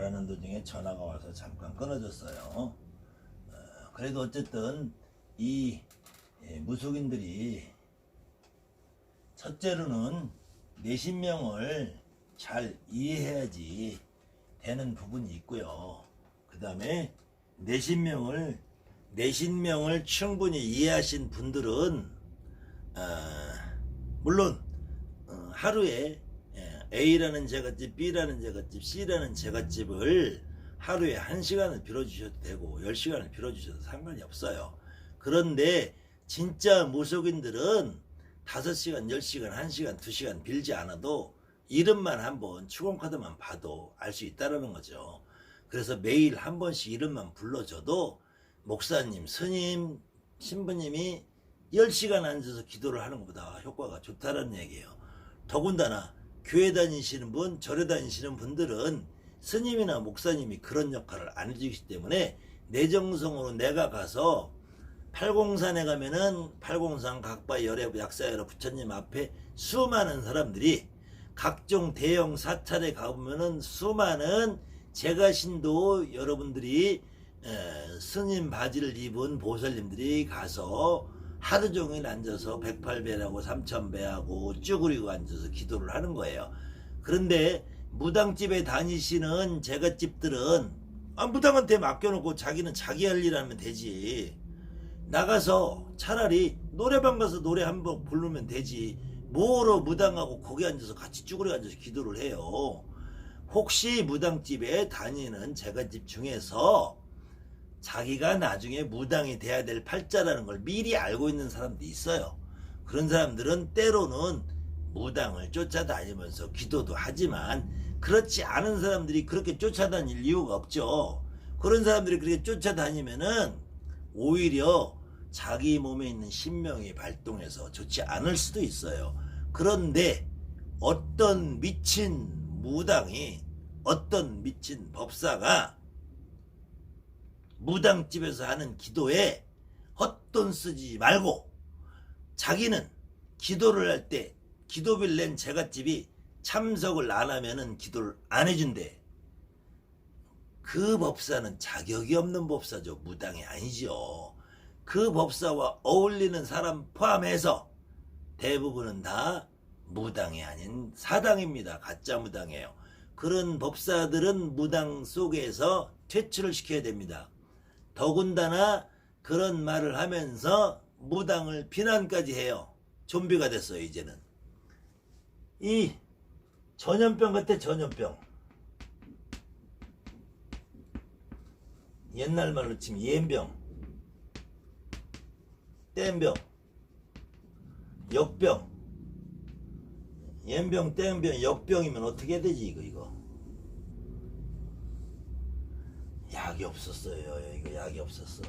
말하는 도중에 전화가 와서 잠깐 끊어졌어요. 그래도 어쨌든 이 무속인들이 첫째로는 내신명을 잘 이해해야지 되는 부분이 있고요. 그 다음에 내신명을 충분히 이해하신 분들은 물론 하루에 A라는 제갓집, B라는 제갓집, C라는 제갓집을 하루에 1시간을 빌어주셔도 되고 10시간을 빌어주셔도 상관이 없어요. 그런데 진짜 무속인들은 5시간, 10시간, 1시간, 2시간 빌지 않아도 이름만 한번 추공카드만 봐도 알 수 있다는 거죠. 그래서 매일 한 번씩 이름만 불러줘도 목사님, 스님, 신부님이 10시간 앉아서 기도를 하는 것보다 효과가 좋다는 얘기예요. 더군다나 교회 다니시는 분, 절에 다니시는 분들은 스님이나 목사님이 그런 역할을 안 해주시기 때문에 내정성으로 내가 가서 803에 가면은 803 각바 열애 약사열애 부처님 앞에 수많은 사람들이 각종 대형 사찰에 가보면은 수많은 제가신도 여러분들이 스님 바지를 입은 보살님들이 가서 하루 종일 앉아서 108배라고 3000배하고 쭈그리고 앉아서 기도를 하는 거예요. 그런데 무당집에 다니시는 제갓집들은 무당한테 맡겨놓고 자기는 자기 할 일 하면 되지. 나가서 차라리 노래방 가서 노래 한번 부르면 되지. 뭐로 무당하고 거기 앉아서 같이 쭈그려 앉아서 기도를 해요. 혹시 무당집에 다니는 제갓집 중에서 자기가 나중에 무당이 돼야 될 팔자라는 걸 미리 알고 있는 사람도 있어요. 그런 사람들은 때로는 무당을 쫓아다니면서 기도도 하지만 그렇지 않은 사람들이 그렇게 쫓아다닐 이유가 없죠. 그런 사람들이 그렇게 쫓아다니면은 오히려 자기 몸에 있는 신명이 발동해서 좋지 않을 수도 있어요. 그런데 어떤 미친 무당이, 어떤 미친 법사가 무당집에서 하는 기도에 헛돈 쓰지 말고 자기는 기도를 할 때 기도비를 낸 제갓집이 참석을 안 하면은 기도를 안 해준대. 그 법사는 자격이 없는 법사죠. 무당이 아니죠. 그 법사와 어울리는 사람 포함해서 대부분은 다 무당이 아닌 사당입니다. 가짜 무당이에요. 그런 법사들은 무당 속에서 퇴출을 시켜야 됩니다. 더군다나 그런 말을 하면서 무당을 비난까지 해요. 좀비가 됐어요. 이제는 이 전염병 같아. 전염병. 옛날 말로 치면 예병, 땜병, 역병. 옌병, 땜병, 역병이면 어떻게 되지 이거. 약이 없었어요. 이거 약이 없었어.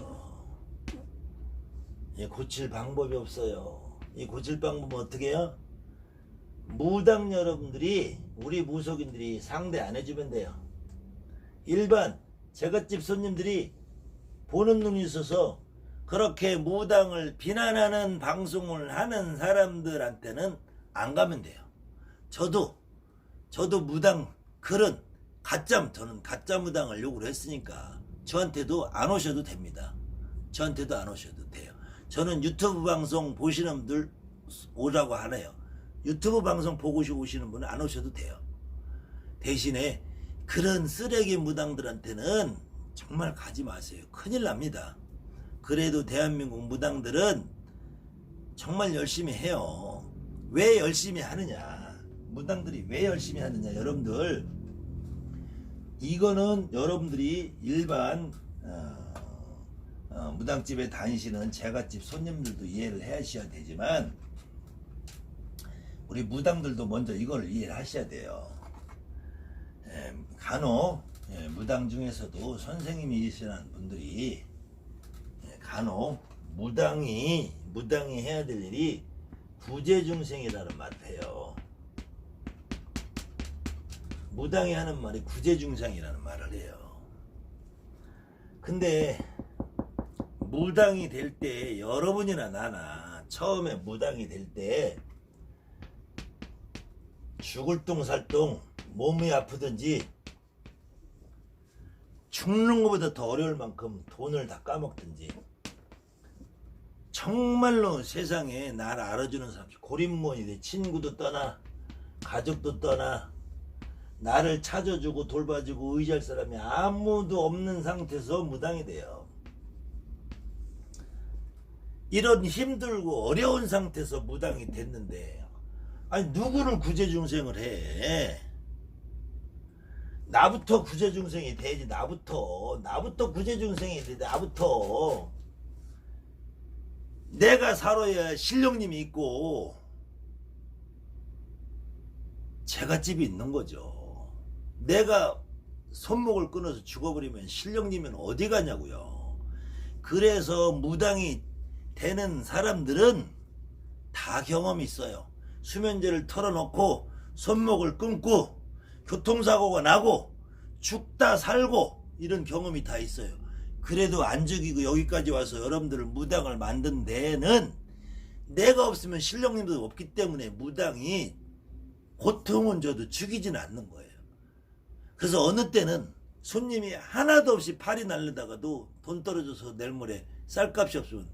이 고칠 방법이 없어요. 이 고칠 방법은 어떻게 해요? 무당 여러분들이, 우리 무속인들이 상대 안 해주면 돼요. 일반 제갓집 손님들이 보는 눈이 있어서 그렇게 무당을 비난하는 방송을 하는 사람들한테는 안 가면 돼요. 저도 무당 글은 저는 가짜 무당을 요구를 했으니까 저한테도 안 오셔도 됩니다. 저한테도 안 오셔도 돼요. 저는 유튜브 방송 보시는 분들 오라고 하네요. 유튜브 방송 보고 오시는 분은 안 오셔도 돼요. 대신에 그런 쓰레기 무당들한테는 정말 가지 마세요. 큰일 납니다. 그래도 대한민국 무당들은 정말 열심히 해요. 왜 열심히 하느냐, 무당들이 왜 열심히 하느냐, 여러분들 이거는 여러분들이 일반 무당집에 다니시는 제갓집 손님들도 이해를 하셔야 되지만 우리 무당들도 먼저 이걸 이해를 하셔야 돼요. 간혹 무당 중에서도 선생님이시라는 분들이 간혹 무당이 해야 될 일이 구제중생이라는 말을 해요. 무당이 하는 말이 구제중생이라는 말을 해요. 근데 무당이 될 때, 여러분이나 나나 처음에 무당이 될 때 죽을 똥 살 똥 몸이 아프든지 죽는 것보다 더 어려울 만큼 돈을 다 까먹든지, 정말로 세상에 나를 알아주는 사람, 고립몬이 돼. 친구도 떠나, 가족도 떠나, 나를 찾아주고 돌봐주고 의지할 사람이 아무도 없는 상태에서 무당이 돼요. 이런 힘들고 어려운 상태에서 무당이 됐는데, 아니 누구를 구제중생을 해? 나부터 구제중생이 돼야지. 나부터 구제중생이 돼야지. 나부터 내가 살아야 신령님이 있고 제갓집이 있는 거죠. 내가 손목을 끊어서 죽어버리면 신령님은 어디 가냐고요. 그래서 무당이 되는 사람들은 다 경험이 있어요. 수면제를 털어놓고 손목을 끊고 교통사고가 나고 죽다 살고 이런 경험이 다 있어요. 그래도 안 죽이고 여기까지 와서 여러분들을 무당을 만든 데에는 내가 없으면 신령님도 없기 때문에 무당이 고통은 줘도 죽이진 않는 거예요. 그래서 어느 때는 손님이 하나도 없이 팔이 날리다가도 돈 떨어져서 내일 모레 쌀값이 없으면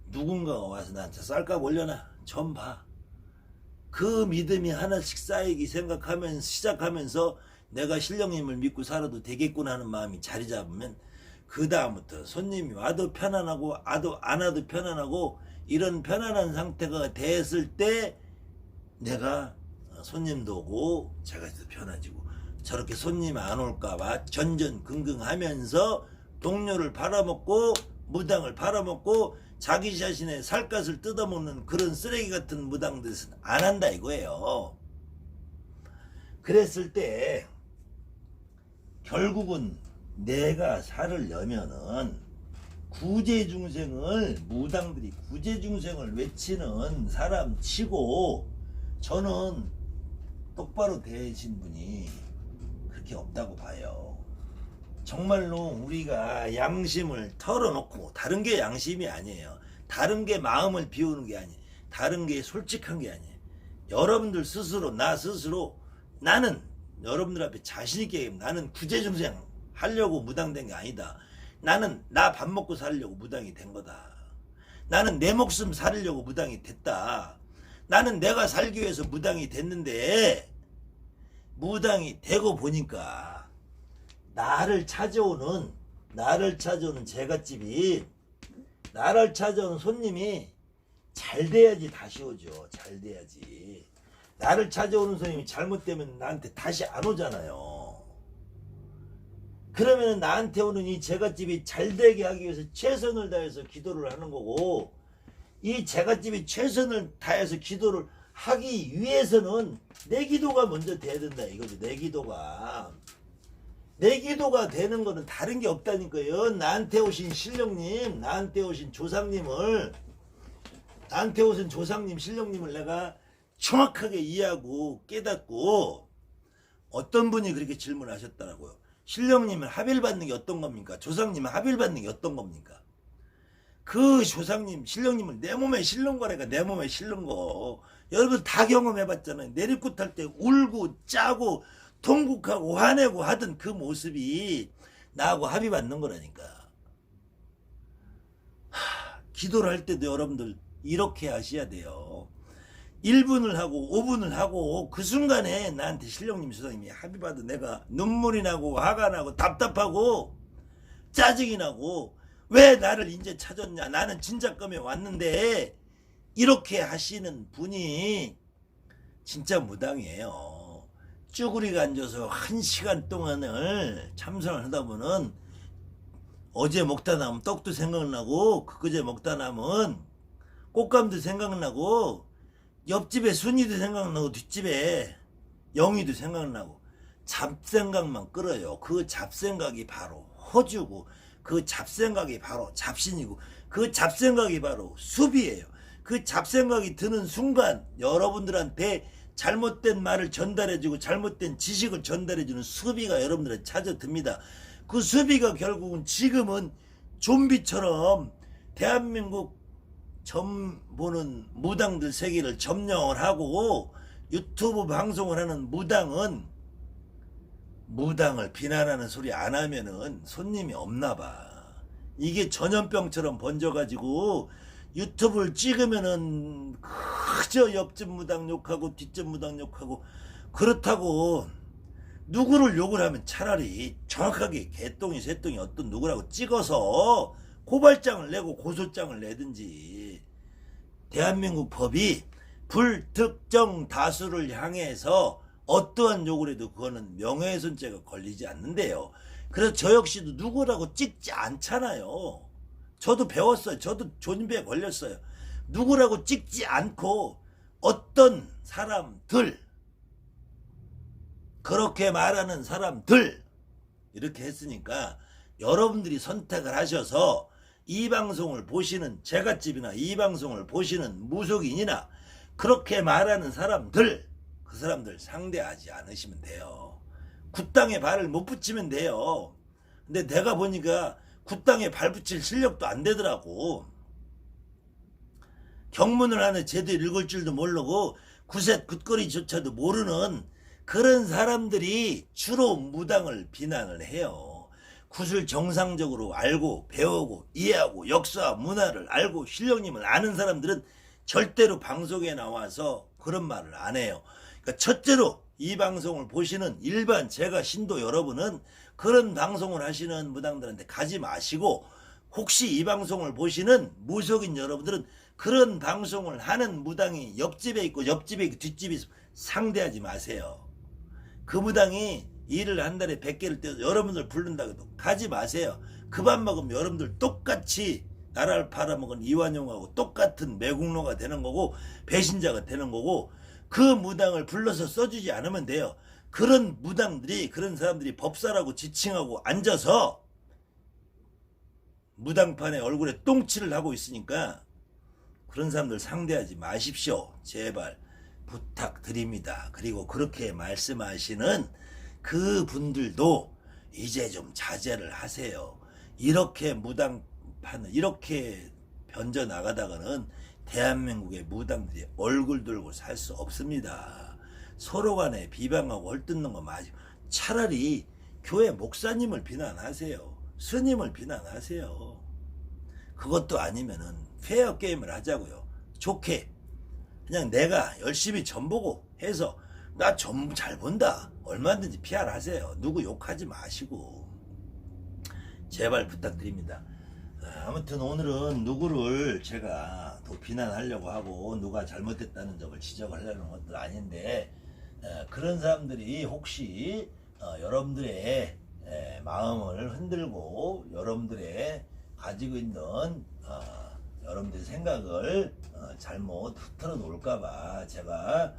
누군가가 와서 나한테 쌀값 올려놔 좀 봐. 그 믿음이 하나씩 쌓이기 시작하면서 내가 신령님을 믿고 살아도 되겠구나 하는 마음이 자리 잡으면 그 다음부터 손님이 와도 편안하고 안 와도 편안하고 이런 편안한 상태가 됐을 때 내가 손님도 오고 제가 편해지고, 저렇게 손님 안 올까봐 전전긍긍하면서 동료를 팔아먹고 무당을 팔아먹고 자기 자신의 살갗을 뜯어먹는 그런 쓰레기 같은 무당들은 안 한다 이거예요. 그랬을 때 결국은 내가 살으려면은 무당들이 구제중생을 외치는 사람 치고 저는 똑바로 되신 분이 그렇게 없다고 봐요. 정말로 우리가 양심을 털어놓고, 다른 게 양심이 아니에요. 다른 게 마음을 비우는 게 아니에요. 다른 게 솔직한 게 아니에요. 여러분들 스스로, 나 스스로, 나는 여러분들 앞에 자신있게 얘기하면 나는 구제중생 하려고 무당된 게 아니다. 나는 나 밥 먹고 살려고 무당이 된 거다. 나는 내 목숨 살려고 무당이 됐다. 나는 내가 살기 위해서 무당이 됐는데, 무당이 되고 보니까 나를 찾아오는 제갓집이, 나를 찾아오는 손님이 잘 돼야지 다시 오죠. 잘 돼야지. 나를 찾아오는 손님이 잘못되면 나한테 다시 안 오잖아요. 그러면 나한테 오는 이 제갓집이 잘 되게 하기 위해서 최선을 다해서 기도를 하는 거고, 이 제갓집이 최선을 다해서 기도를 하기 위해서는 내 기도가 먼저 돼야 된다 이거죠. 내 기도가 되는 거는 다른 게 없다니까요. 나한테 오신 신령님, 나한테 오신 조상님을, 나한테 오신 조상님, 신령님을 내가 정확하게 이해하고 깨닫고, 어떤 분이 그렇게 질문하셨더라고요. 신령님은 합의받는 게 어떤 겁니까? 조상님은 합의받는 게 어떤 겁니까? 그 조상님, 신령님을 내 몸에 실는 거라니까. 내 몸에 실는 거 여러분 다 경험해봤잖아요. 내리꽃 때 울고 짜고 통곡하고 화내고 하던 그 모습이 나하고 합의받는 거라니까. 기도를 할 때도 여러분들 이렇게 하셔야 돼요. 1분을 하고 5분을 하고 그 순간에 나한테 신령님 조상님이 합의받아 내가 눈물이 나고 화가 나고 답답하고 짜증이 나고, 왜 나를 이제 찾았냐, 나는 진작감에 왔는데, 이렇게 하시는 분이 진짜 무당이에요. 쭈구리가 앉아서 1시간 동안을 참선을 하다 보면 어제 먹다 남은 떡도 생각나고, 그제 먹다 남은 꽃감도 생각나고, 옆집에 순이도 생각나고, 뒷집에 영희도 생각나고, 잡생각만 끌어요. 그 잡생각이 바로 호주고, 그 잡생각이 바로 잡신이고, 그 잡생각이 바로 수비예요. 그 잡생각이 드는 순간 여러분들한테 잘못된 말을 전달해주고 잘못된 지식을 전달해주는 수비가 여러분들한테 찾아듭니다. 그 수비가 결국은 지금은 좀비처럼 대한민국 점 보는 무당들 세계를 점령을 하고, 유튜브 방송을 하는 무당은 무당을 비난하는 소리 안 하면은 손님이 없나 봐. 이게 전염병처럼 번져가지고 유튜브를 찍으면은 그저 옆집 무당 욕하고 뒷집 무당 욕하고, 그렇다고 누구를 욕을 하면 차라리 정확하게 개똥이 새똥이 어떤 누구라고 찍어서 고발장을 내고 고소장을 내든지. 대한민국 법이 불특정 다수를 향해서 어떠한 욕을 해도 그거는 명예훼손죄가 걸리지 않는데요. 그래서 저 역시도 누구라고 찍지 않잖아요. 저도 배웠어요. 저도 존비에 걸렸어요. 누구라고 찍지 않고 어떤 사람들, 그렇게 말하는 사람들, 이렇게 했으니까 여러분들이 선택을 하셔서 이 방송을 보시는 제갓집이나 이 방송을 보시는 무속인이나 그렇게 말하는 사람들, 그 사람들 상대하지 않으시면 돼요. 굿땅에 발을 못 붙이면 돼요. 근데 내가 보니까 굿땅에 발 붙일 실력도 안 되더라고. 경문을 하는 제대로 읽을 줄도 모르고 구셋 굿거리조차도 모르는 그런 사람들이 주로 무당을 비난을 해요. 굿을 정상적으로 알고 배우고 이해하고 역사 문화를 알고 신령님을 아는 사람들은 절대로 방송에 나와서 그런 말을 안 해요. 그러니까 첫째로 이 방송을 보시는 일반 제가 신도 여러분은 그런 방송을 하시는 무당들한테 가지 마시고, 혹시 이 방송을 보시는 무속인 여러분들은 그런 방송을 하는 무당이 옆집에 있고 옆집에 있고 뒷집에 있고 상대하지 마세요. 그 무당이 일을 한 달에 100개를 떼서 여러분들 부른다고 해도 가지 마세요. 그 밥 먹으면 여러분들 똑같이 나라를 팔아먹은 이완용하고 똑같은 매국노가 되는 거고 배신자가 되는 거고, 그 무당을 불러서 써주지 않으면 돼요. 그런 무당들이, 그런 사람들이 법사라고 지칭하고 앉아서 무당판에 얼굴에 똥칠을 하고 있으니까 그런 사람들 상대하지 마십시오. 제발 부탁드립니다. 그리고 그렇게 말씀하시는 그 분들도 이제 좀 자제를 하세요. 이렇게 무당판을 이렇게 변져 나가다가는 대한민국의 무당들이 얼굴 들고 살 수 없습니다. 서로 간에 비방하고 헐뜯는 거 마시고 차라리 교회 목사님을 비난하세요. 스님을 비난하세요. 그것도 아니면은 페어 게임을 하자고요. 좋게 그냥 내가 열심히 점 보고 해서 나 점 잘 본다 얼마든지 PR 하세요. 누구 욕하지 마시고 제발 부탁드립니다. 아무튼 오늘은 누구를 제가 더 비난하려고 하고 누가 잘못했다는 점을 지적을 하려는 것도 아닌데, 그런 사람들이 혹시 여러분들의 마음을 흔들고 여러분들의 가지고 있는 여러분들의 생각을 잘못 흐트러 놓을까봐 제가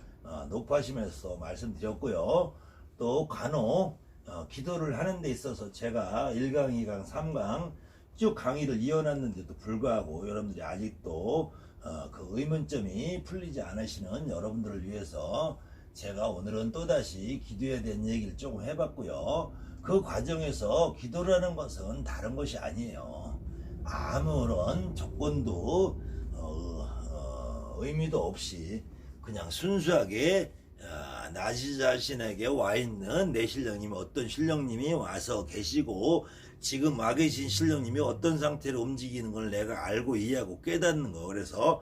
녹화하시면서 말씀드렸고요. 또 간혹 기도를 하는 데 있어서 제가 1강, 2강, 3강 쭉 강의를 이어놨는데도 불구하고 여러분들이 아직도 그 의문점이 풀리지 않으시는 여러분들을 위해서 제가 오늘은 또다시 기도에 대한 얘기를 조금 해봤고요. 그 과정에서 기도라는 것은 다른 것이 아니에요. 아무런 조건도 의미도 없이 그냥 순수하게 나 자신에게 와 있는 내 신령님이 어떤 신령님이 와서 계시고 지금 와 계신 신령님이 어떤 상태로 움직이는 걸 내가 알고 이해하고 깨닫는 거. 그래서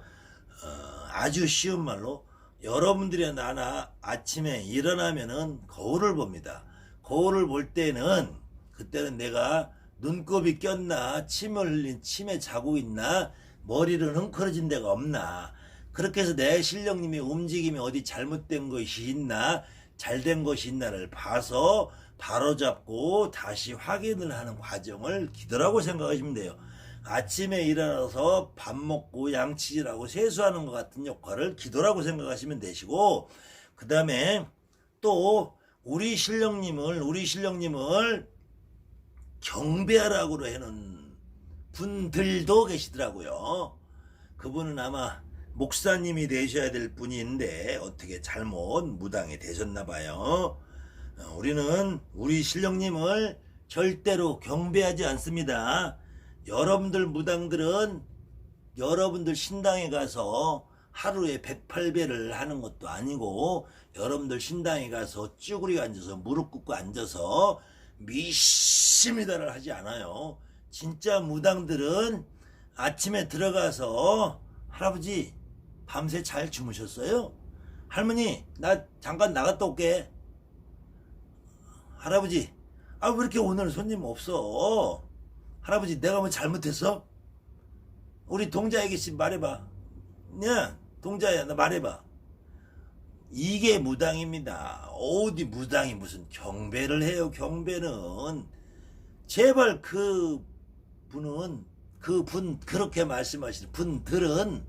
아주 쉬운 말로 여러분들이 나나 아침에 일어나면은 거울을 봅니다. 거울을 볼 때는 그때는 내가 눈곱이 꼈나 침을 흘린 침에 자국 있나 머리를 흥커러진 데가 없나, 그렇게 해서 내 신령님의 움직임이 어디 잘못된 것이 있나 잘된 것이 있나를 봐서 바로잡고 다시 확인을 하는 과정을 기도라고 생각하시면 돼요. 아침에 일어나서 밥 먹고 양치질하고 세수하는 것 같은 역할을 기도라고 생각하시면 되시고, 그 다음에 또 우리 신령님을 경배하라고 하는 분들도 계시더라고요. 그분은 아마 목사님이 되셔야 될 분인데 어떻게 잘못 무당이 되셨나 봐요. 우리는 우리 신령님을 절대로 경배하지 않습니다. 여러분들 무당들은 여러분들 신당에 가서 하루에 108배를 하는 것도 아니고 여러분들 신당에 가서 쭈그리고 앉아서 무릎 꿇고 앉아서 미심이다를 하지 않아요. 진짜 무당들은 아침에 들어가서 할아버지 밤새 잘 주무셨어요? 할머니 나 잠깐 나갔다 올게. 할아버지 왜 이렇게 오늘 손님 없어? 할아버지 내가 뭐 잘못했어? 우리 동자 아저씨 말해봐. 야 동자야 나 말해봐. 이게 무당입니다. 어디 무당이 무슨 경배를 해요. 경배는 제발 그분 그렇게 말씀하시는 분들은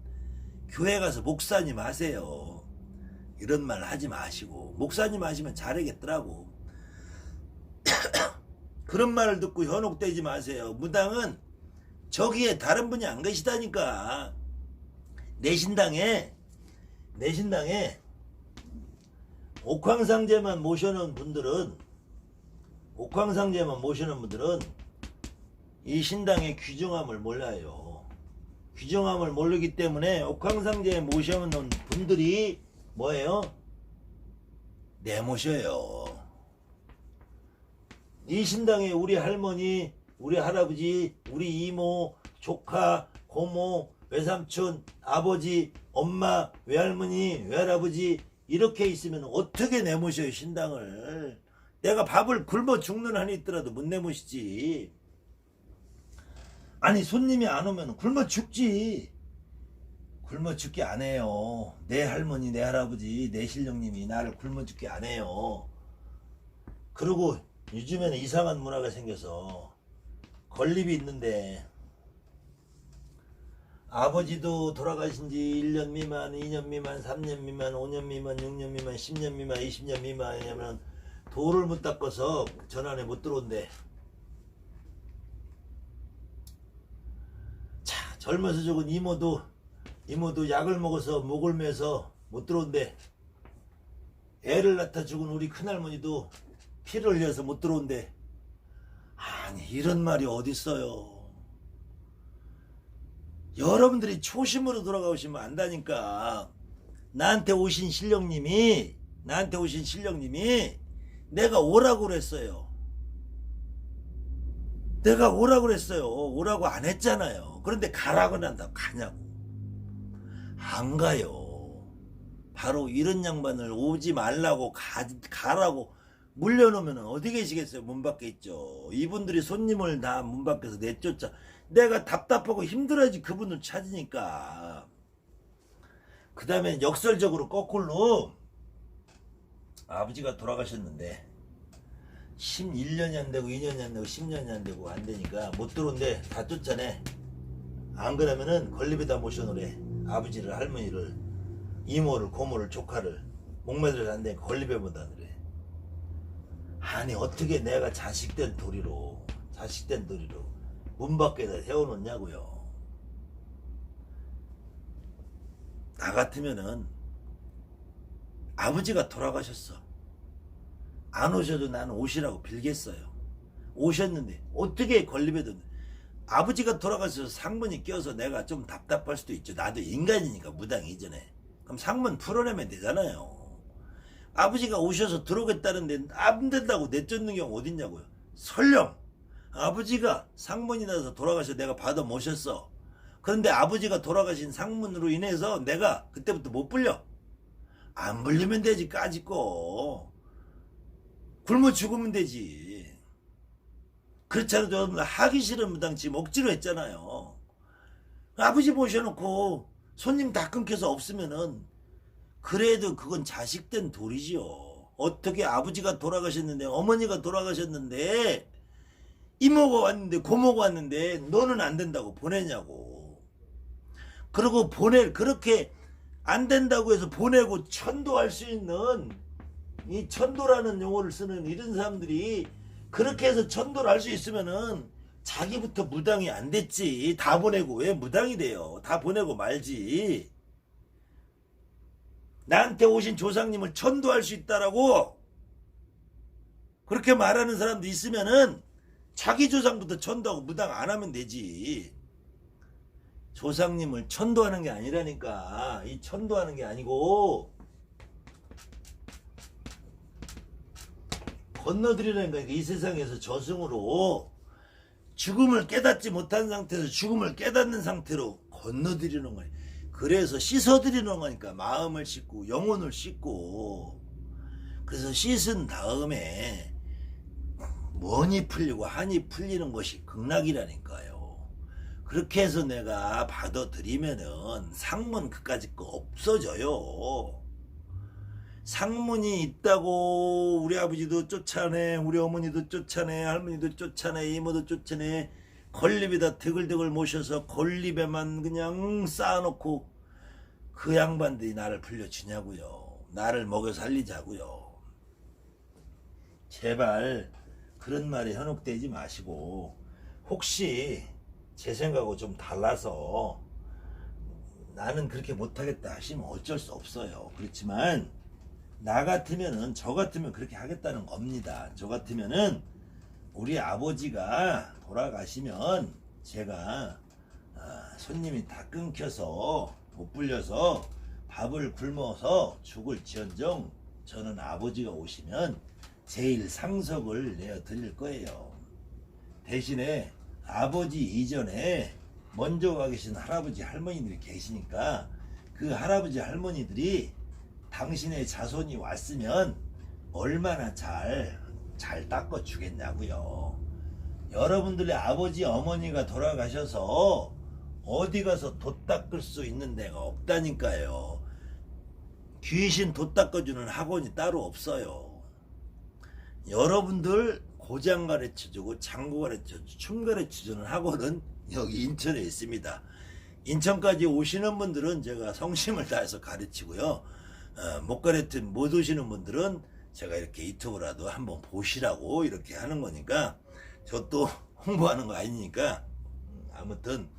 교회 가서 목사님 하세요. 이런 말 하지 마시고 목사님 하시면 잘하겠더라고. 그런 말을 듣고 현혹되지 마세요. 무당은 저기에 다른 분이 안 계시다니까. 내 신당에 옥황상제만 모셔놓은 분들은 이 신당의 귀중함을 몰라요. 귀중함을 모르기 때문에 옥황상제에 모셔놓은 분들이 뭐예요? 내모셔요. 이 신당에 우리 할머니, 우리 할아버지, 우리 이모, 조카, 고모, 외삼촌, 아버지, 엄마, 외할머니, 외할아버지 이렇게 있으면 어떻게 내모셔요 신당을. 내가 밥을 굶어 죽는 한이 있더라도 못 내모시지. 아니 손님이 안 오면 굶어 죽지. 굶어 죽게 안 해요. 내 할머니, 내 할아버지, 내 신령님이 나를 굶어 죽게 안 해요. 그리고 요즘에는 이상한 문화가 생겨서 건립이 있는데 아버지도 돌아가신 지 1년 미만, 2년 미만, 3년 미만, 5년 미만, 6년 미만, 10년 미만, 20년 미만이면 돌을 못 닦아서 전안에 못 들어온대. 자, 젊어서 죽은 이모도 약을 먹어서 목을 매서 못 들어온대. 애를 낳다 죽은 우리 큰할머니도 피를 흘려서 못 들어온대. 아니 이런 말이 어딨어요. 여러분들이 초심으로 돌아가시면 안다니까. 나한테 오신 신령님이 내가 오라고 그랬어요. 내가 오라고 그랬어요. 오라고 안 했잖아요. 그런데 가라고 난다고 가냐고. 안 가요. 바로 이런 양반을 오지 말라고 가라고 물려놓으면 어디 계시겠어요? 문 밖에 있죠. 이분들이 손님을 다 문 밖에서 내쫓아. 내가 답답하고 힘들어야지 그분을 찾으니까. 그 다음에 역설적으로 거꾸로 아버지가 돌아가셨는데 11년이 안 되고 2년이 안 되고 10년이 안 되고 안 되니까 못 들어온대. 다 쫓아내. 안 그러면은 건립에다 모셔놓으래. 아버지를, 할머니를, 이모를, 고모를, 조카를 목매들어서 안 되니까 건립에 못 하느래. 아니 어떻게 내가 자식된 도리로 문 밖에다 세워놓냐고요. 나 같으면은 아버지가 돌아가셨어. 안 오셔도 나는 오시라고 빌겠어요. 오셨는데 어떻게 건립해도 아버지가 돌아가셔서 상문이 껴서 내가 좀 답답할 수도 있죠. 나도 인간이니까 무당 이전에. 그럼 상문 풀어내면 되잖아요. 아버지가 오셔서 들어오겠다는데 안 된다고 내쫓는 경우 어딨냐고요. 설령 아버지가 상문이 나서 돌아가셔서 내가 받아 모셨어. 그런데 아버지가 돌아가신 상문으로 인해서 내가 그때부터 못 불려. 안 불리면 되지. 까짓거 굶어 죽으면 되지. 그렇지 않아도 여러분들 하기 싫은 무당 지금 억지로 했잖아요. 아버지 모셔놓고 손님 다 끊겨서 없으면은 그래도 그건 자식된 도리지요. 어떻게 아버지가 돌아가셨는데 어머니가 돌아가셨는데 이모가 왔는데 고모가 왔는데 너는 안 된다고 보내냐고. 그리고 그렇게 안 된다고 해서 보내고 천도할 수 있는, 이 천도라는 용어를 쓰는 이런 사람들이 그렇게 해서 천도를 할 수 있으면은 자기부터 무당이 안 됐지. 다 보내고 왜 무당이 돼요? 다 보내고 말지. 나한테 오신 조상님을 천도할 수 있다라고 그렇게 말하는 사람도 있으면은 자기 조상부터 천도하고 무당 안 하면 되지. 조상님을 천도하는 게 아니라니까. 이 천도하는 게 아니고 건너드리라니까. 이 세상에서 저승으로 죽음을 깨닫지 못한 상태에서 죽음을 깨닫는 상태로 건너드리는 거예요. 그래서 씻어드리는 거니까. 마음을 씻고 영혼을 씻고. 그래서 씻은 다음에 원이 풀리고 한이 풀리는 것이 극락이라니까요. 그렇게 해서 내가 받아들이면은 상문 그까짓 거 없어져요. 상문이 있다고 우리 아버지도 쫓아내, 우리 어머니도 쫓아내, 할머니도 쫓아내, 이모도 쫓아내. 건립에다 드글드글 모셔서 건립에만 그냥 쌓아놓고 그 양반들이 나를 불려주냐고요. 나를 먹여 살리자고요. 제발 그런 말에 현혹되지 마시고, 혹시 제 생각하고 좀 달라서 나는 그렇게 못하겠다 하시면 어쩔 수 없어요. 그렇지만 나 같으면은, 저 같으면 그렇게 하겠다는 겁니다. 저 같으면은 우리 아버지가 돌아가시면 제가 손님이 다 끊겨서 못 불려서 밥을 굶어서 죽을지언정 저는 아버지가 오시면 제일 상석을 내어 드릴 거예요. 대신에 아버지 이전에 먼저 가 계신 할아버지 할머니들이 계시니까 그 할아버지 할머니들이 당신의 자손이 왔으면 얼마나 잘 닦아 주겠냐고요. 여러분들의 아버지 어머니가 돌아가셔서 어디 가서 돛 닦을 수 있는 데가 없다니까요. 귀신 돛 닦아주는 학원이 따로 없어요. 여러분들 고장 가르쳐주고 장구 가르쳐주고 춤 가르쳐주는 학원은 여기 인천에 있습니다. 인천까지 오시는 분들은 제가 성심을 다해서 가르치고요. 못 오시는 분들은 제가 이렇게 유튜브라도 한번 보시라고 이렇게 하는 거니까, 저도 홍보하는 거 아니니까. 아무튼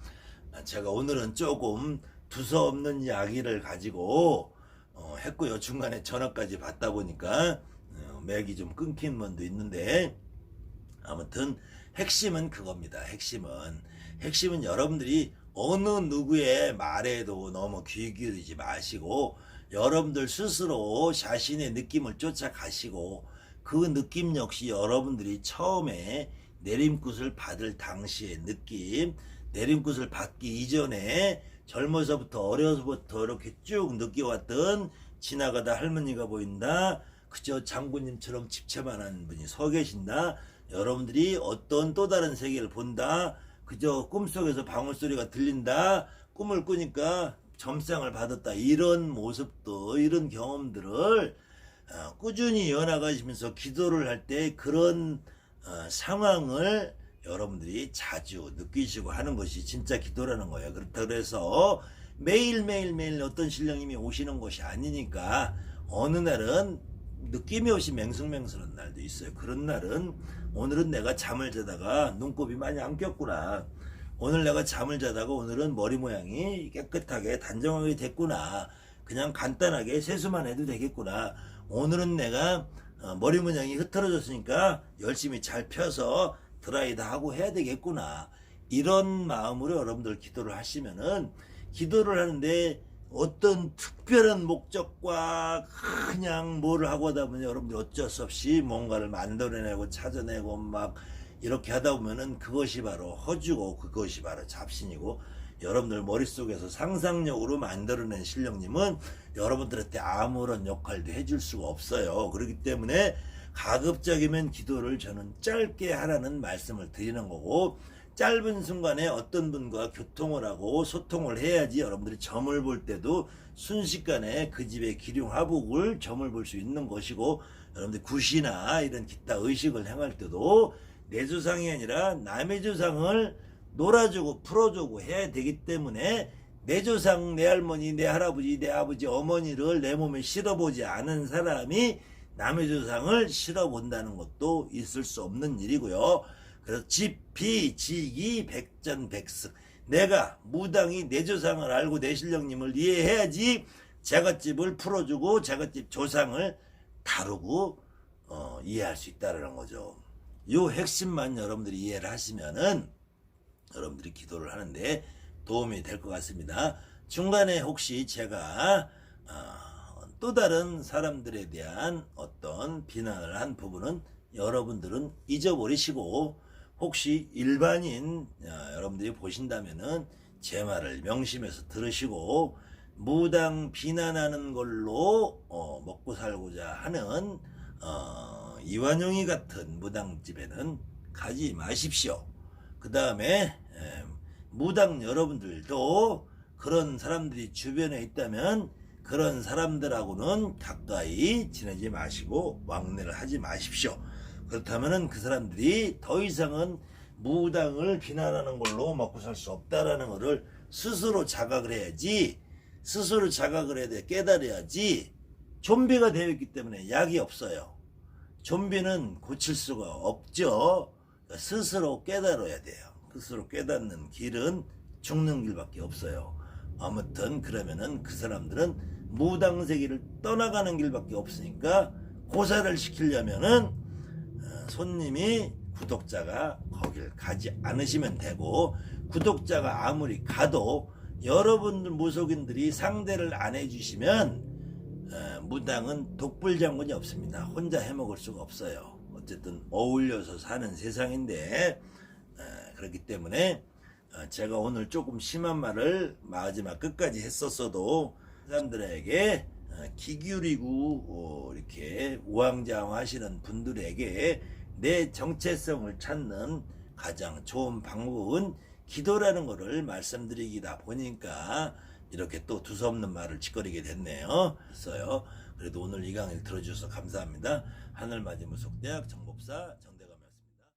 제가 오늘은 조금 두서없는 이야기를 가지고 했고요. 중간에 전화까지 받다 보니까 맥이 좀 끊긴 면도 있는데, 아무튼 핵심은 그겁니다. 핵심은 여러분들이 어느 누구의 말에도 너무 귀 기울이지 마시고 여러분들 스스로 자신의 느낌을 쫓아가시고, 그 느낌 역시 여러분들이 처음에 내림굿을 받을 당시의 느낌, 내림굿을 받기 이전에 젊어서부터 어려서부터 이렇게 쭉 느껴왔던, 지나가다 할머니가 보인다, 그저 장군님처럼 집채만한 분이 서 계신다, 여러분들이 어떤 또 다른 세계를 본다, 그저 꿈속에서 방울소리가 들린다, 꿈을 꾸니까 점상을 받았다, 이런 모습도, 이런 경험들을 꾸준히 이어나가시면서 기도를 할 때 그런 상황을 여러분들이 자주 느끼시고 하는 것이 진짜 기도라는 거예요. 그렇다고 해서 매일매일 어떤 신령님이 오시는 것이 아니니까, 어느 날은 느낌이 없이 맹숭맹숭한 날도 있어요. 그런 날은, 오늘은 내가 잠을 자다가 눈곱이 많이 안 꼈구나, 오늘 내가 잠을 자다가 오늘은 머리 모양이 깨끗하게 단정하게 됐구나, 그냥 간단하게 세수만 해도 되겠구나, 오늘은 내가 머리 모양이 흐트러졌으니까 열심히 잘 펴서 드라이도 하고 해야 되겠구나, 이런 마음으로 여러분들 기도를 하시면은, 기도를 하는데 어떤 특별한 목적과 그냥 뭐를 하고 하다 보면 여러분들 어쩔 수 없이 뭔가를 만들어내고 찾아내고 막 이렇게 하다 보면은 그것이 바로 허주고 그것이 바로 잡신이고, 여러분들 머릿속에서 상상력으로 만들어낸 신령님은 여러분들한테 아무런 역할도 해줄 수가 없어요. 그렇기 때문에 가급적이면 기도를 저는 짧게 하라는 말씀을 드리는 거고, 짧은 순간에 어떤 분과 교통을 하고 소통을 해야지 여러분들이 점을 볼 때도 순식간에 그 집의 기륭화복을 점을 볼 수 있는 것이고, 여러분들 굿이나 이런 기타 의식을 행할 때도 내 조상이 아니라 남의 조상을 놀아주고 풀어주고 해야 되기 때문에, 내 조상, 내 할머니, 내 할아버지, 내 아버지, 어머니를 내 몸에 실어보지 않은 사람이 남의 조상을 실어본다는 것도 있을 수 없는 일이고요. 그래서 집비 지기 백전백승, 내가 무당이 내 조상을 알고 내 신령님을 이해해야지 제갓집을 풀어주고 제갓집 조상을 다루고 이해할 수 있다는 거죠. 요 핵심만 여러분들이 이해를 하시면은 여러분들이 기도를 하는데 도움이 될 것 같습니다. 중간에 혹시 제가 또 다른 사람들에 대한 어떤 비난을 한 부분은 여러분들은 잊어버리시고, 혹시 일반인 여러분들이 보신다면은 제 말을 명심해서 들으시고, 무당 비난하는 걸로 먹고 살고자 하는 이완용이 같은 무당집에는 가지 마십시오. 그 다음에 무당 여러분들도 그런 사람들이 주변에 있다면 그런 사람들하고는 가까이 지내지 마시고 왕래를 하지 마십시오. 그렇다면 그 사람들이 더 이상은 무당을 비난하는 걸로 먹고 살 수 없다라는 것을 스스로 자각을 해야지, 스스로 자각을 해야 돼. 깨달아야지. 좀비가 되어 있기 때문에 약이 없어요. 좀비는 고칠 수가 없죠. 그러니까 스스로 깨달아야 돼요. 스스로 깨닫는 길은 죽는 길밖에 없어요. 아무튼 그러면은 그 사람들은 무당세계를 떠나가는 길밖에 없으니까, 고사를 시키려면은 손님이 구독자가 거길 가지 않으시면 되고, 구독자가 아무리 가도 여러분들 무속인들이 상대를 안 해주시면 무당은 독불장군이 없습니다. 혼자 해먹을 수가 없어요. 어쨌든 어울려서 사는 세상인데, 그렇기 때문에 제가 오늘 조금 심한 말을 마지막 끝까지 했었어도 사람들에게 귀 기울이고 이렇게 우왕좌왕하시는 분들에게 내 정체성을 찾는 가장 좋은 방법은 기도라는 것을 말씀드리기다 보니까 이렇게 또 두서없는 말을 짓거리게 됐네요. 그래도 오늘 이 강의를 들어주셔서 감사합니다. 하늘맞이 무속대학 정법사